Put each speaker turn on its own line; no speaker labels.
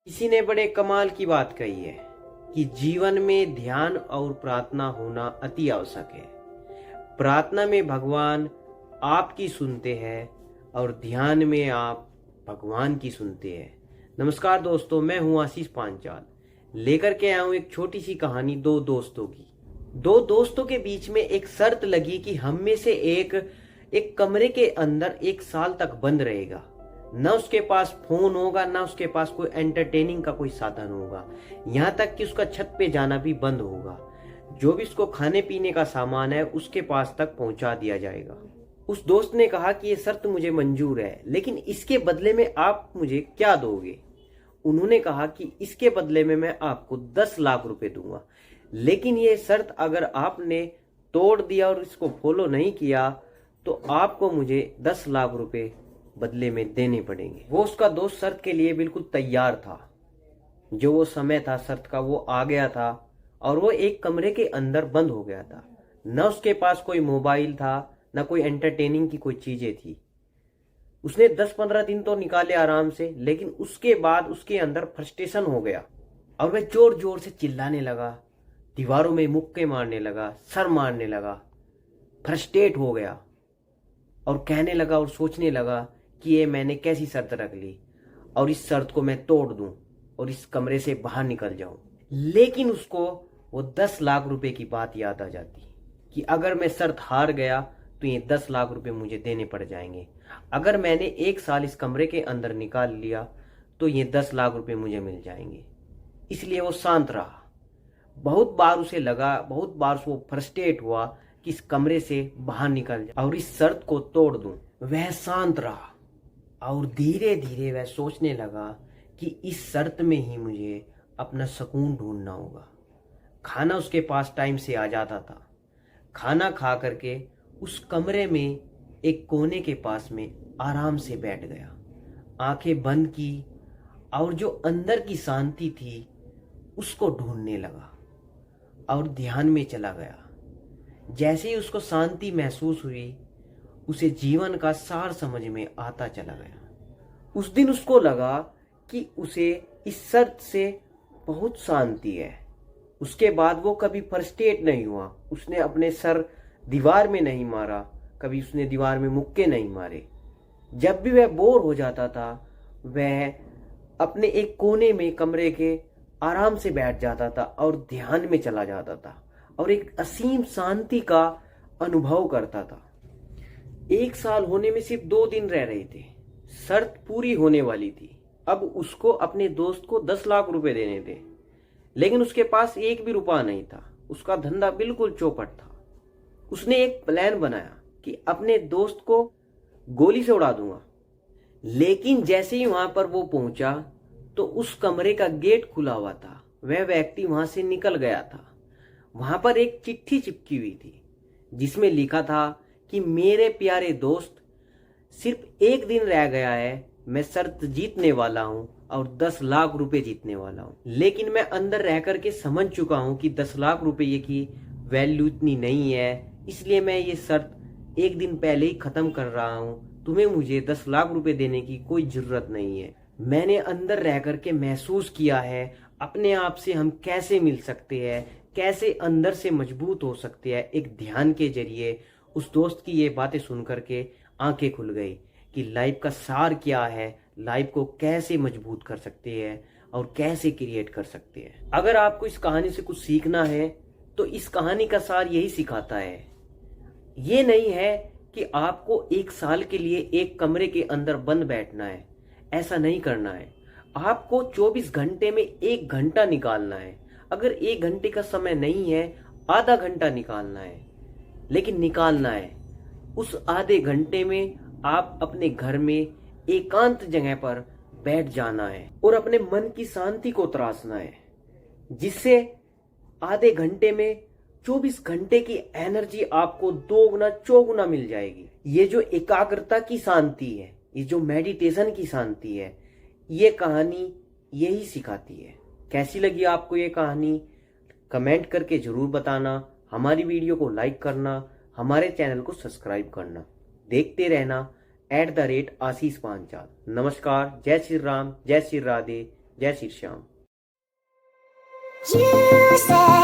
किसी ने बड़े कमाल की बात कही है कि जीवन में ध्यान और प्रार्थना होना अति आवश्यक है। प्रार्थना में भगवान आपकी सुनते हैं और ध्यान में आप भगवान की सुनते हैं। नमस्कार दोस्तों, मैं हूं आशीष पांचाल। लेकर के आया हूं एक छोटी सी कहानी दो दोस्तों की। दो दोस्तों के बीच में एक शर्त लगी कि हम में से एक कमरे के अंदर 1 साल तक बंद रहेगा। न उसके पास फोन होगा, न उसके पास कोई एंटरटेनिंग का कोई साधन होगा, यहाँ तक कि उसका छत पे जाना भी बंद होगा। जो भी उसको खाने पीने का सामान है उसके पास तक पहुंचा दिया जाएगा। उस दोस्त ने कहा कि ये शर्त मुझे मंजूर है, लेकिन इसके बदले में आप मुझे क्या दोगे? उन्होंने कहा कि इसके बदले में मैं आपको 10 लाख रुपए दूंगा, लेकिन ये शर्त अगर आपने तोड़ दिया और इसको फॉलो नहीं किया तो आपको मुझे 10 लाख रुपए बदले में देने पड़ेंगे। वो उसका दोस्त शर्त के लिए बिल्कुल तैयार था। जो वो समय था शर्त का, वो आ गया था और वो एक कमरे के अंदर बंद हो गया था। न उसके पास कोई मोबाइल था, न कोई एंटरटेनिंग की कोई चीजें थी। उसने 10-15 दिन तो निकाले आराम से, लेकिन उसके बाद उसके अंदर फ्रस्ट्रेशन हो गया और वह जोर जोर से चिल्लाने लगा, दीवारों में मुक्के मारने लगा, सर मारने लगा, फ्रस्ट्रेट हो गया और कहने लगा और सोचने लगा कि ये मैंने कैसी शर्त रख ली और इस शर्त को मैं तोड़ दूं और इस कमरे से बाहर निकल जाऊं। लेकिन उसको वो 10 लाख रुपए की बात याद आ जाती कि अगर मैं शर्त हार गया तो ये 10 लाख रुपए मुझे देने पड़ जाएंगे। अगर मैंने 1 साल इस कमरे के अंदर निकाल लिया तो ये 10 लाख रुपए मुझे मिल जाएंगे। इसलिए वो शांत रहा। बहुत बार उसे लगा, बहुत बार वो फ्रस्ट्रेट हुआ कि इस कमरे से बाहर निकल जाए और इस शर्त को तोड़ दूं। वह शांत रहा और धीरे धीरे वह सोचने लगा कि इस शर्त में ही मुझे अपना सुकून ढूंढना होगा। खाना उसके पास टाइम से आ जाता था। खाना खा करके उस कमरे में एक कोने के पास में आराम से बैठ गया, आंखें बंद की और जो अंदर की शांति थी उसको ढूंढने लगा और ध्यान में चला गया। जैसे ही उसको शांति महसूस हुई, उसे जीवन का सार समझ में आता चला गया। उस दिन उसको लगा कि उसे इस शर्त से बहुत शांति है। उसके बाद वो कभी फ्रस्ट्रेट नहीं हुआ। उसने अपने सर दीवार में नहीं मारा, कभी उसने दीवार में मुक्के नहीं मारे। जब भी वह बोर हो जाता था, वह अपने एक कोने में कमरे के आराम से बैठ जाता था और ध्यान में चला जाता था और एक असीम शांति का अनुभव करता था। 1 साल होने में सिर्फ 2 दिन रह रहे थे। शर्त पूरी होने वाली थी। अब उसको अपने दोस्त को 10 लाख रुपए देने थे, लेकिन उसके पास एक भी रुपया नहीं था। उसका धंधा बिल्कुल चौपट था। उसने एक प्लान बनाया कि अपने दोस्त को गोली से उड़ा दूंगा। लेकिन जैसे ही वहां पर वो पहुंचा तो उस कमरे का गेट खुला हुआ था। वह व्यक्ति वहां से निकल गया था। वहां पर एक चिट्ठी चिपकी हुई थी जिसमें लिखा था कि मेरे प्यारे दोस्त, सिर्फ एक दिन रह गया है, मैं शर्त जीतने वाला हूं और 10 लाख रुपए जीतने वाला हूं। लेकिन मैं अंदर रह करके समझ चुका हूं कि 10 लाख रुपए की वैल्यू इतनी नहीं है, इसलिए मैं ये शर्त एक दिन पहले ही खत्म कर रहा हूं। तुम्हें मुझे 10 लाख रुपए देने की कोई जरूरत नहीं है। मैंने अंदर रह करके महसूस किया है अपने आप से हम कैसे मिल सकते हैं, कैसे अंदर से मजबूत हो सकते हैं एक ध्यान के जरिए। उस दोस्त की ये बातें सुन करके आंखें खुल गई कि लाइफ का सार क्या है, लाइफ को कैसे मजबूत कर सकते हैं और कैसे क्रिएट कर सकते हैं। अगर आपको इस कहानी से कुछ सीखना है तो इस कहानी का सार यही सिखाता है। ये नहीं है कि आपको 1 साल के लिए एक कमरे के अंदर बंद बैठना है, ऐसा नहीं करना है। आपको 24 घंटे में 1 घंटा निकालना है। अगर 1 घंटे का समय नहीं है, आधा घंटा निकालना है, लेकिन निकालना है। उस आधे घंटे में आप अपने घर में एकांत जगह पर बैठ जाना है और अपने मन की शांति को तराशना है, जिससे आधे घंटे में 24 घंटे की एनर्जी आपको 2 गुना 4 गुना मिल जाएगी। ये जो एकाग्रता की शांति है, ये जो मेडिटेशन की शांति है, ये कहानी यही सिखाती है। कैसी लगी आपको ये कहानी? कमेंट करके जरूर बताना। हमारी वीडियो को लाइक करना, हमारे चैनल को सब्सक्राइब करना। देखते रहना @आशीष पांचाल। नमस्कार, जय श्री राम, जय श्री राधे, जय श्री श्याम।
You said